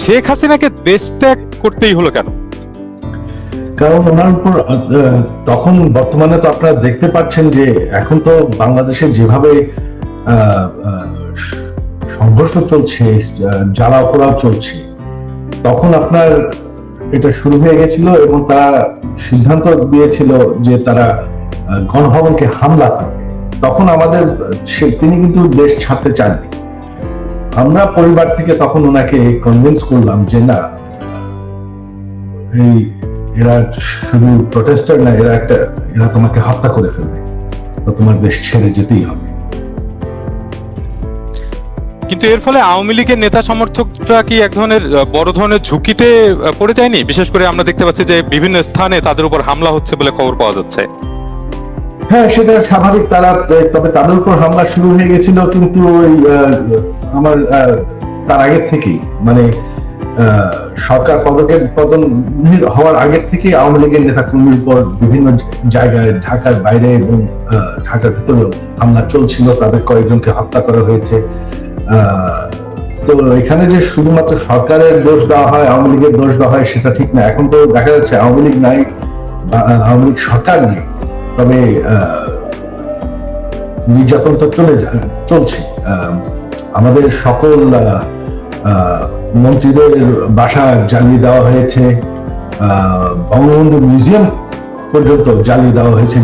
শেখ হাসিনাকে দেশ ত্যাগ করতেই হলো কেন? কারণ ওনার উপর তখন বর্তমানে তো আপনারা দেখতে পাচ্ছেন যে এখন তো বাংলাদেশে যেভাবে আহ, আহ, সংঘর্ষ চলছে, জ্বালা পোড়াও চলছে, তখন আপনার এটা শুরু হয়ে গেছিল এবং তারা সিদ্ধান্ত দিয়েছিল যে তারা গণভবনকে হামলা করবে। তখন আমাদের তিনি কিন্তু দেশ ছাড়তে চাননি। আমরা পরিবার থেকে তখন ওনাকে কনভিন্স করলাম যে না, এই এরা শুধু প্রটেস্টার না, এরা তোমাকে হত্যা করে ফেলবে, তো তোমার দেশ ছেড়ে যেতেই হবে। কিন্তু এর ফলে আওয়ামী লীগের নেতা সমর্থকরা কি এক ধরনের বড় ধরনের ঝুঁকিতে পড়ে যায়নি? বিশেষ করে আমরা দেখতে পাচ্ছি যে বিভিন্ন স্থানে তাদের উপর হামলা হচ্ছে বলে খবর পাওয়া যাচ্ছে। হ্যাঁ, সেটা স্বাভাবিক। তবে তাদের উপর হামলা শুরু হয়ে গেছিল কিন্তু ওই আমার তার আগের থেকেই, মানে সরকার পতন হওয়ার আগের থেকে আওয়ামী লীগের নেতা কর্মীর উপর বিভিন্ন জায়গায় ঢাকার বাইরে এবং ঢাকার ভিতরে হামলা চলছিল। তাদের কয়েকজনকে হত্যা করা হয়েছে। তো এখানে যে শুধুমাত্র সরকারের দোষ দেওয়া হয়, আওয়ামী লীগের দোষ দেওয়া হয়, সেটা ঠিক না। এখন তো দেখা যাচ্ছে আওয়ামী লীগ নাই, আওয়ামী লীগ সরকার নেই, তবে নির্যাতন তো চলছে। আমাদের সকল মন্ত্রীদের বাসা জ্বালিয়ে দেওয়া হয়েছে, বঙ্গবন্ধু মিউজিয়াম পর্যন্ত জ্বালিয়ে দেওয়া হয়েছে,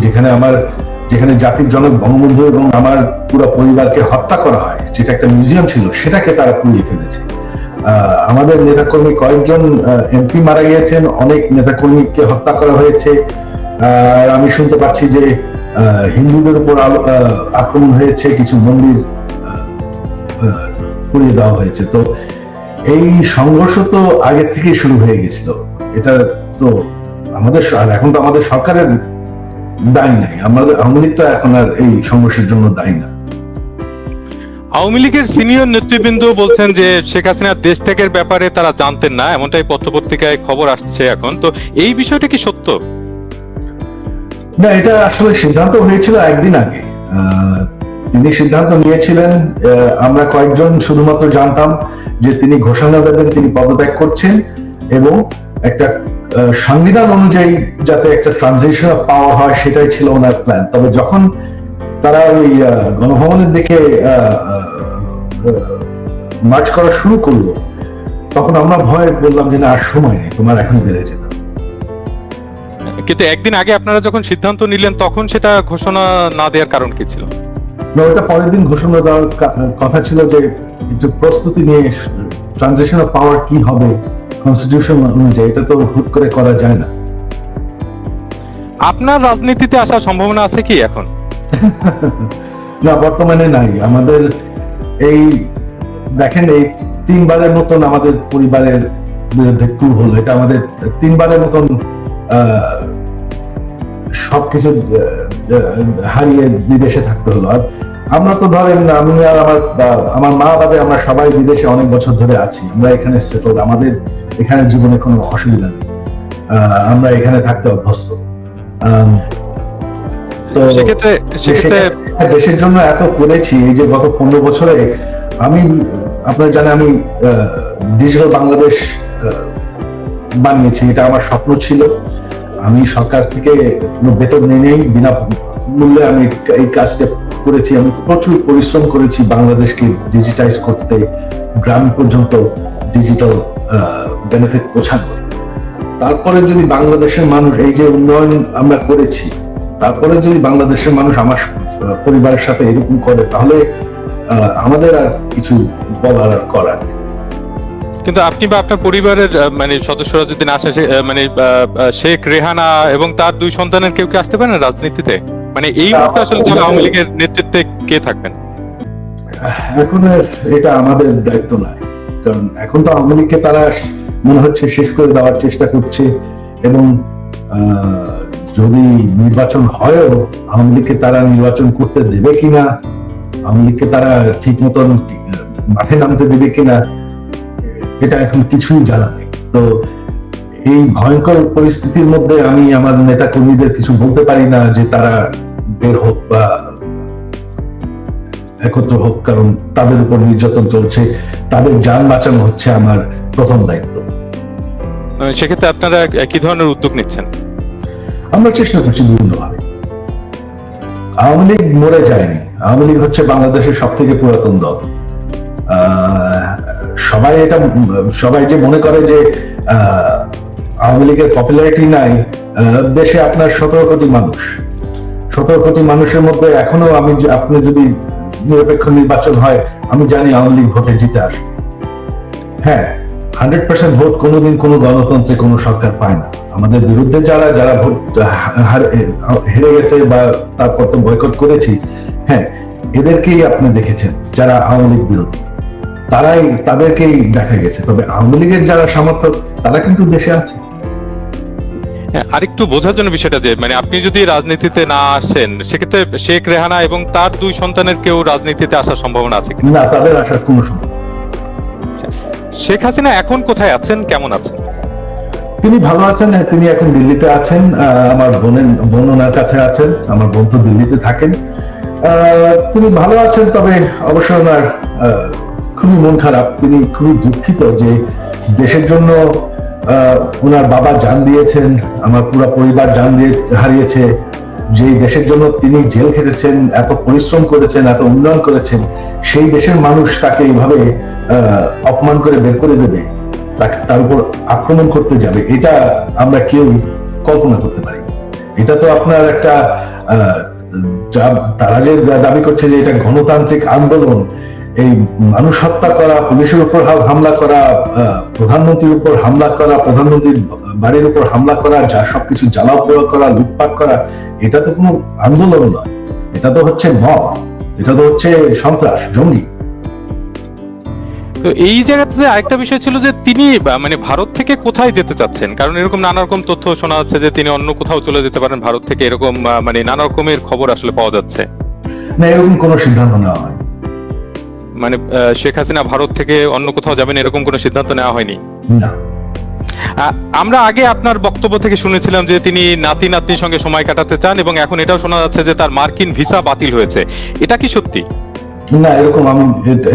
যেখানে জাতির জনক বঙ্গবন্ধু এবং আমার পুরো পরিবারকে হত্যা করা হয়, যেটা একটা মিউজিয়াম ছিল, সেটাকে তারা পুড়িয়ে ফেলেছে। আমাদের নেতাকর্মী কয়েকজন এমপি মারা গিয়েছেন, অনেক নেতাকর্মীকে হত্যা করা হয়েছে। আর আমি শুনতে পাচ্ছি যে হিন্দুদের উপর আক্রমণ হয়েছে, কিছু মন্দির পুড়িয়ে দেওয়া হয়েছে। তো এই সংঘর্ষ তো আগে থেকেই শুরু হয়ে গেছিল। এটা তো এখন তো আমাদের সরকারের দায়ী নাই, আমাদের আওয়ামী লীগ তো এখন আর এই সংঘর্ষের জন্য দায়ী না। আওয়ামী লীগের সিনিয়র নেতৃবৃন্দ বলছেন যে শেখ হাসিনার দেশ ত্যাগের ব্যাপারে তারা জানতেন না, এমনটাই পত্রপত্রিকায় খবর আসছে এখন। তো এই বিষয়টা কি সত্য? না, এটা আসলে সিদ্ধান্ত হয়েছিল একদিন আগে। তিনি সিদ্ধান্ত নিয়েছিলেন, আমরা কয়েকজন শুধুমাত্র জানতাম যে তিনি ঘোষণা দেবেন তিনি পদত্যাগ করছেন এবং একটা সংবিধান অনুযায়ী যাতে একটা ট্রানজিশন অফ পাওয়ার হয়, সেটাই ছিল ওনার প্ল্যান। তবে যখন তারা ওই গণভবনের দিকে মার্চ করা শুরু করলো, তখন আমরা ভয় বললাম যে না, আর সময় নেই, তোমার এখন বেড়ে যেতে। কিন্তু একদিন আগে আপনারা যখন সিদ্ধান্ত নিলেন তখন সেটা ঘোষণা না দেওয়ার কারণ কি ছিল? ওটা পরের দিন ঘোষণা দেওয়ার কথা ছিল, যে একটু প্রস্তুতি নিয়ে ট্রানজিশন অফ পাওয়ার কি হবে কনস্টিটিউশন অনুযায়ী, এটা তো হুট করে করা যায় না। আপনার রাজনীতিতে আসার সম্ভাবনা আছে কি এখন? না, বর্তমানে নাই। আমাদের এই দেখেন, এই 3বারের মতন আমাদের পরিবারের বিরুদ্ধে টু হলো। এটা আমাদের 3বারের মতন সবকিছু হারিয়ে বিদেশে থাকতে হলো। আর আমরা তো ধরেন, আমি আর আমার মা বাদে আমরা সবাই বিদেশে অনেক বছর ধরে আছি। আমরা এখানে সেটেল, আমাদের এখানে জীবনে কোনো অসুবিধা নেই, আমরা এখানে থাকতে অভ্যস্ত। তো সেক্ষেত্রে দেশের জন্য এত করেছি। এই যে গত 15 বছরে আপনারা জানেন, আমি ডিজিটাল বাংলাদেশ বানিয়েছি। এটা আমার স্বপ্ন ছিল। আমি সরকার থেকে কোনো বেতন নেই, বিনা মূল্যে আমি এই কাজটা করেছি। আমি প্রচুর পরিশ্রম করেছি বাংলাদেশকে ডিজিটাইজ করতে, গ্রাম পর্যন্ত ডিজিটাল বেনিফিট পৌঁছানো। তারপরে যদি বাংলাদেশের মানুষ, এই যে উন্নয়ন আমরা করেছি, তারপরে যদি বাংলাদেশের মানুষ আমার পরিবারের সাথে এরকম করে, তাহলে আমাদের আর কিছু বলার আর করার নেই। কিন্তু আপনি বা আপনার পরিবারের মানে সদস্যরা যদি না আসে, মানে শেখ রেহানা এবং তার 2 সন্তানের কেউ কি আসতে পারেন রাজনীতিতে? মানে এই মুহূর্তে আসলে আওয়ামী লীগের নেতৃত্বে কে থাকবেন? এখন আর এটা আমাদের দায়িত্ব নয়, কারণ এখন তো আওয়ামী লীগকে তারা মনে হচ্ছে শেষ করে দেওয়ার চেষ্টা করছে। এবং যদি নির্বাচন হয়ও, আওয়ামী লীগকে তারা নির্বাচন করতে দেবে কিনা, আওয়ামী লীগকে তারা ঠিক মতন মাঠে নামতে দেবে কিনা, এটা এখন কিছুই জানা নেই। তো এই ভয়ঙ্কর পরিস্থিতির মধ্যে আমি আমার নেতা কর্মীদের কিছু বলতে পারি না যে তারা বের হোক বা একত্র হোক, কারণ তাদের উপর নির্যাতন চলছে, তাদের যান বাঁচানো হচ্ছে আমার প্রথম দায়িত্ব। সেক্ষেত্রে আপনারা কি ধরনের উদ্যোগ নিচ্ছেন? আমরা চেষ্টা করছি বিভিন্নভাবে। আওয়ামী লীগ মরে যায়নি। আওয়ামী লীগ হচ্ছে বাংলাদেশের সব থেকে পুরাতন দল। সবাই যে মনে করে যে আওয়ামী লীগের পপুলারিটি নাই, দেশে আপনার 17 কোটি মানুষ, 17 কোটি মানুষের মধ্যে এখনো আপনি যদি নিরপেক্ষ নির্বাচন হয়, আমি জানি আওয়ামী লীগ ভোটে জিতে আসবে। হ্যাঁ, 100% ভোট কোনোদিন কোনো গণতন্ত্রে কোনো সরকার পায় না। আমাদের বিরুদ্ধে যারা ভোট হেরে গেছে বা তারপর তো বয়কট করেছি, হ্যাঁ, এদেরকেই আপনি দেখেছেন যারা আওয়ামী লীগ বিরোধী, তাদেরকেই দেখা গেছে। তবে আওয়ামী লীগের যারা সমর্থক তারা কিন্তু দেশে আছে। আরেকটু বোঝার জন্য বিষয়টা যে মানে আপনি যদি রাজনীতিতে না আসেন, সেক্ষেত্রে শেখ রেহানা এবং তার 2 সন্তানের কেউ রাজনীতিতে আসার সম্ভাবনা আছে কিনা? না, তাদের আসার কোনো সম্ভাবনা। শেখ হাসিনা এখন কোথায় আছেন, কেমন আছেন? তিনি ভালো আছেন। তিনি এখন দিল্লিতে আছেন। আমার বোন ওনার কাছে আছেন। আমার বোন তো দিল্লিতে থাকেন। তিনি ভালো আছেন, তবে অবশ্য ওনার খুবই মন খারাপ। তিনি খুবই দুঃখিত যে দেশের জন্য ওনার বাবা জান দিয়েছেন, আমার পুরো পরিবার জান দিয়ে হারিয়েছে। যে দেশের জন্য তিনি জেল খেটেছেন, এত পরিশ্রম করেছেন, এত উন্নয়ন করেছেন, সেই দেশের মানুষ তাকে এইভাবে অপমান করে বের করে দেবে, তার উপর আক্রমণ করতে যাবে, এটা আমরা কেউ কল্পনা করতে পারি। এটা তো আপনার একটা তারা যে দাবি করছে যে এটা গণতান্ত্রিক আন্দোলন, এই মানুষ হত্যা করা, পুলিশের উপর হামলা করা, প্রধানমন্ত্রীর উপর হামলা করা, প্রধানমন্ত্রীর বাড়ির উপর হামলা করা, যা সবকিছু জ্বালাও পোড়া করা, লুটপাট করা, এটা তো কোনো আন্দোলন নয়। এটা তো হচ্ছে মব, এটা তো হচ্ছে সন্ত্রাস, জঙ্গি। তো এই জায়গাতে আরেকটা বিষয় ছিল যে তিনি মানে ভারত থেকে কোথায় যেতে চাচ্ছেন, কারণ এরকম নানা রকম তথ্য শোনা যাচ্ছে যে তিনি অন্য কোথাও চলে যেতে পারেন ভারত থেকে, এরকম মানে নানা রকমের খবর আসলে পাওয়া যাচ্ছে। না, এরকম কোনো সিদ্ধান্ত নেওয়া হয়নি। মানে শেখ হাসিনা ভারত থেকে অন্য কোথাও যাবেন এরকম কোনো সিদ্ধান্ত নেওয়া হয়নি? না। আমরা আগে আপনার বক্তব্য থেকে শুনেছিলাম যে তিনি নাতি নাতনির সঙ্গে সময় কাটাতে চান, এবং এখন এটাও শোনা যাচ্ছে যে তার মার্কিন ভিসা বাতিল হয়েছে। এটা কি সত্যি? না, এরকম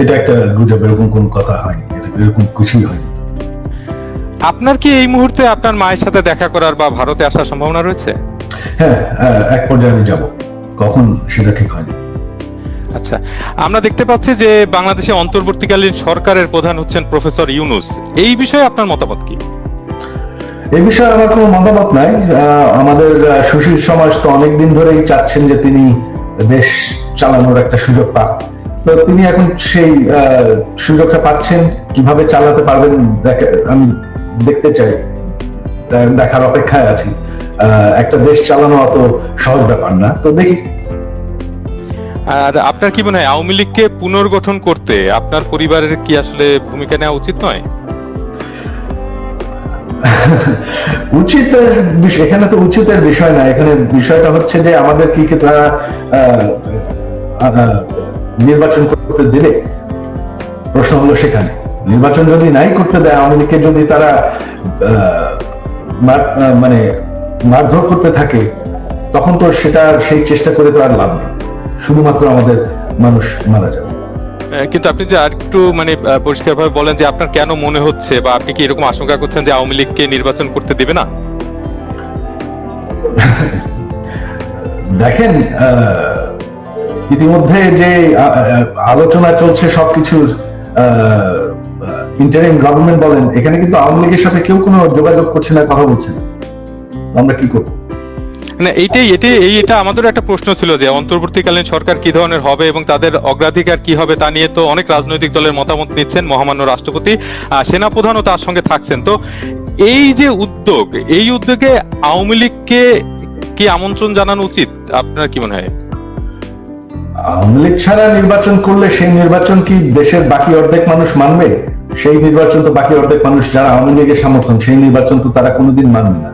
এটা একটা গুজব, এরকম কোনো কথা হয়নি, এরকম কিছুই হয়নি। আপনার কি এই মুহূর্তে আপনার মায়ের সাথে দেখা করার বা ভারতে আসার সম্ভাবনা রয়েছে? হ্যাঁ, এক পর্যায়ে আমি যাব, কখন সেটা ঠিক হয়নি। আচ্ছা, আমরা দেখতে পাচ্ছি যে বাংলাদেশে অন্তর্বর্তীকালীন সরকারের প্রধান হচ্ছেন প্রফেসর ইউনূস। এই বিষয়ে আপনার মতামত কি? এই বিষয়ে আমার কোনো মতামত নাই। আমাদের সুশীল সমাজ তো অনেকদিন ধরেই চাচ্ছেন যে তিনি দেশ চালানোর একটা সুযোগ পাক। তো তিনি এখন সেই সুযোগটা পাচ্ছেন, কিভাবে চালাতে পারবেন আমি দেখতে চাই, দেখার অপেক্ষায় আছি। একটা দেশ চালানো অত সহজ ব্যাপার না, তো দেখি। আর আপনার কি মনে হয় আওয়ামী লীগকে পুনর্গঠন করতে আপনার পরিবারের কি আসলে ভূমিকা নেওয়া উচিত নয়? উচিতের বিষয় এখানে তো উচিতের বিষয় না, এখানে বিষয়টা হচ্ছে যে আমাদের কি তারা নির্বাচন করতে দেবে, প্রশ্ন হলো সেখানে। নির্বাচন যদি নাই করতে দেয়, আওয়ামী লীগকে যদি তারা মানে মারধর করতে থাকে, তখন তো সেই চেষ্টা করে তো আর লাভ নেই, শুধুমাত্র আমাদের মানুষ মারা যাবে। কিন্তু আপনি যে আরেকটু মানে পরিষ্কারভাবে বলেন যে আপনার কেন মনে হচ্ছে, বা আপনি কি এরকম আশঙ্কা করছেন যে আওয়ামী লীগকে নির্বাচন করতে দেবে না? দেখেন, ইতিমধ্যে যে আলোচনা চলছে সবকিছুর, ইন্টারিম গভর্নমেন্ট বলেন, এখানে কিন্তু আওয়ামী লীগের সাথে কেউ কোনো যোগাযোগ করছে না, কথা বলছে না। আমরা কি করবো? না, এটা আমাদের একটা প্রশ্ন ছিল যে অন্তর্বর্তীকালীন সরকার কি ধরনের হবে এবং তাদের অগ্রাধিকার কি হবে, তা নিয়ে তো অনেক রাজনৈতিক দলের মতামত নিচ্ছেন। মহামান্য রাষ্ট্রপতি, সেনাপ্রধানও তার সঙ্গে থাকছেন। তো এই যে উদ্যোগ, এই উদ্যোগে আওয়ামী লীগকে কি আমন্ত্রণ জানানো উচিত? আপনার কি মনে হয়? আওয়ামী লীগ ছাড়া নির্বাচন করলে সেই নির্বাচন কি দেশের বাকি অর্ধেক মানুষ মানবে? সেই নির্বাচন তো বাকি অর্ধেক মানুষ যারা আওয়ামী লীগের সমর্থন, সেই নির্বাচন তো তারা কোনোদিন মানবে না।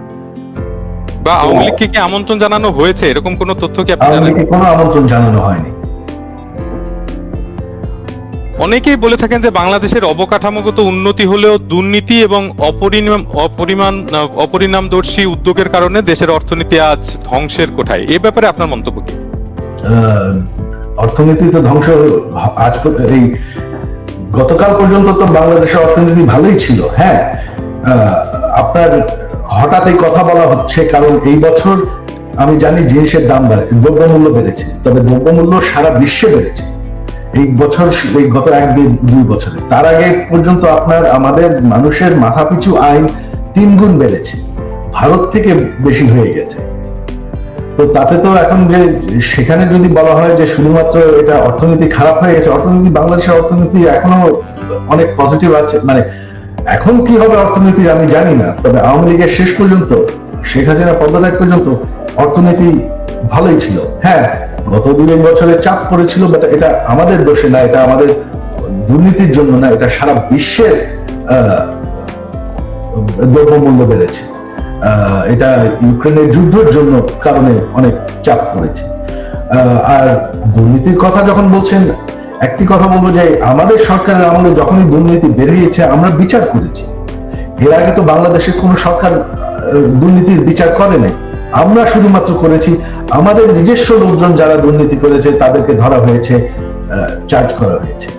বা আওয়ামী লীগকে কি আমন্ত্রণ জানানো হয়েছে, এরকম কোন তথ্য কি আপনি জানেন? আওয়ামী লীগকে কোনো আমন্ত্রণ জানানো হয়নি। অনেকেই বলে থাকেন যে বাংলাদেশের অবকাঠামোগত উন্নতি হলেও দুর্নীতি এবং অপরিণামদর্শী উদ্যোগের কারণে দেশের অর্থনীতি আজ ধ্বংসের কোঠায়। এ ব্যাপারে আপনার মন্তব্য কি? অর্থনীতি তো ধ্বংস, আজ এই গতকাল পর্যন্ত তো বাংলাদেশের অর্থনীতি ভালোই ছিল। হ্যাঁ, আপনার হঠাৎ এই কথা বলা হচ্ছে কারণ এই বছর আমি জানি জিনিসের দাম বাড়ে, দ্রব্যমূল্য বেড়েছে, তবে দ্রব্যমূল্য সারা বিশ্বে বেড়েছে এই বছর, এই গত 1-2 বছরে। তার আগে পর্যন্ত আমাদের মানুষের মাথাপিছু আয় 3 গুণ বেড়েছে, ভারত থেকে বেশি হয়ে গেছে। তো তাতে তো এখন যে সেখানে যদি বলা হয় যে শুধুমাত্র এটা অর্থনীতি খারাপ হয়ে গেছে, বাংলাদেশের অর্থনীতি এখনো অনেক পজিটিভ আছে। মানে এখন কি হবে অর্থনীতি আমি জানি না, তবে আওয়ামী লীগের শেষ পর্যন্ত, শেখ হাসিনা পদত্যাগ পর্যন্ত অর্থনীতি ভালোই ছিল। হ্যাঁ, গত 2 বছরে চাপ পড়েছিল, বাট এটা আমাদের দোষে না, এটা আমাদের দুর্নীতির জন্য না, এটা সারা বিশ্বের দ্রব্যমূল্য বেড়েছে। এটা ইউক্রেনের যুদ্ধের জন্য কারণে অনেক চাপ পড়েছে। আর দুর্নীতির কথা যখন বলছেন, একটি কথা বলবো যে আমাদের সরকারের আমলে যখনই দুর্নীতি বেরিয়েছে আমরা বিচার করেছি। এর আগে তো বাংলাদেশের কোন সরকার দুর্নীতির বিচার করে নাই, আমরা শুধুমাত্র করেছি। আমাদের নিজস্ব লোকজন যারা দুর্নীতি করেছে তাদেরকে ধরা হয়েছে, চার্জ করা হয়েছে।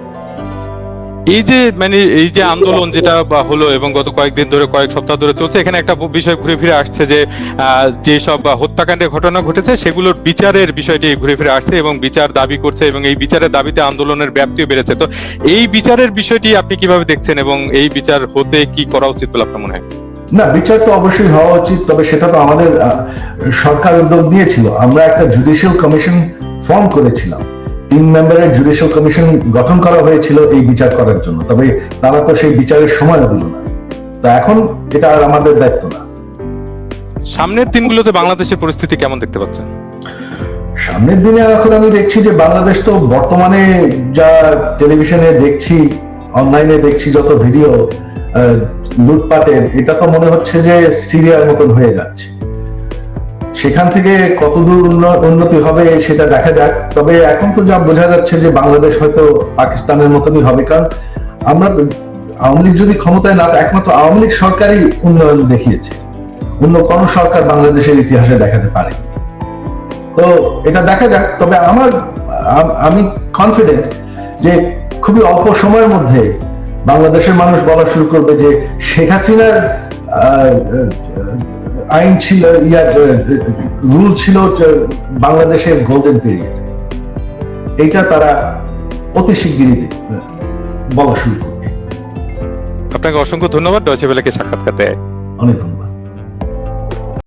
এই যে আন্দোলন যেটা হলো এবং গত কয়েকদিন ধরে, কয়েক সপ্তাহ ধরে চলছে, এখানে একটা বিষয় ঘুরে ফিরে আসছে যে যেসব হত্যাকাণ্ডের ঘটনা ঘটেছে সেগুলোর বিচারের বিষয়টি ঘুরে ফিরে আসছে এবং বিচার দাবি করছে, এবং এই বিচারের দাবিতে আন্দোলনের ব্যাপ্তিও বেড়েছে। তো এই বিচারের বিষয়টি আপনি কিভাবে দেখছেন এবং এই বিচার হতে কি করা উচিত বলে আপনার মনে হয়? না, বিচার তো অবশ্যই হওয়া উচিত, তবে সেটা তো আমাদের সরকার উদ্যোগ নিয়েছিল। আমরা একটা জুডিশিয়াল কমিশন ফর্ম করেছিলাম, 3 মেম্বারের জুডিশিয়াল কমিশন গঠন করা হয়েছিল এই বিচার করার জন্য, তবে তারা তো সেই বিচারের সময় দিল না। তো এখন এটা আর আমাদের দায়িত্ব না। সামনের দিনগুলোতে বাংলাদেশের পরিস্থিতি কেমন দেখতে পাচ্ছেন? সামনের দিনে এখন আমি দেখছি যে বাংলাদেশ তো বর্তমানে যা টেলিভিশনে দেখছি, অনলাইনে দেখছি যত ভিডিও লুটপাটের, এটা তো মনে হচ্ছে যে সিরিয়ার মতন হয়ে যাচ্ছে। সেখান থেকে কতদূর উন্নতি হবে সেটা দেখা যাক। তবে এখন তো যা বোঝা যাচ্ছে যে বাংলাদেশ হয়তো পাকিস্তানের মতনই হবে, কারণ আমরা আওয়ামী লীগ যদি ক্ষমতায় না, একমাত্র আওয়ামী লীগ সরকারই উন্নয়ন দেখিয়েছে, অন্য কোন সরকার বাংলাদেশের ইতিহাসে দেখাতে পারে। তো এটা দেখা যাক। তবে আমি কনফিডেন্ট যে খুবই অল্প সময়ের মধ্যে বাংলাদেশের মানুষ বলা শুরু করবে যে শেখ হাসিনার আইন ছিল, রুল ছিল বাংলাদেশের গোল্ডেন পিরিয়ড, এইটা তারা অতি শিগগিরই বলা শুরু করবে। আপনাকে অসংখ্য ধন্যবাদ ডয়চে ভেলেকে সাক্ষাৎকার দেয়। অনেক ধন্যবাদ।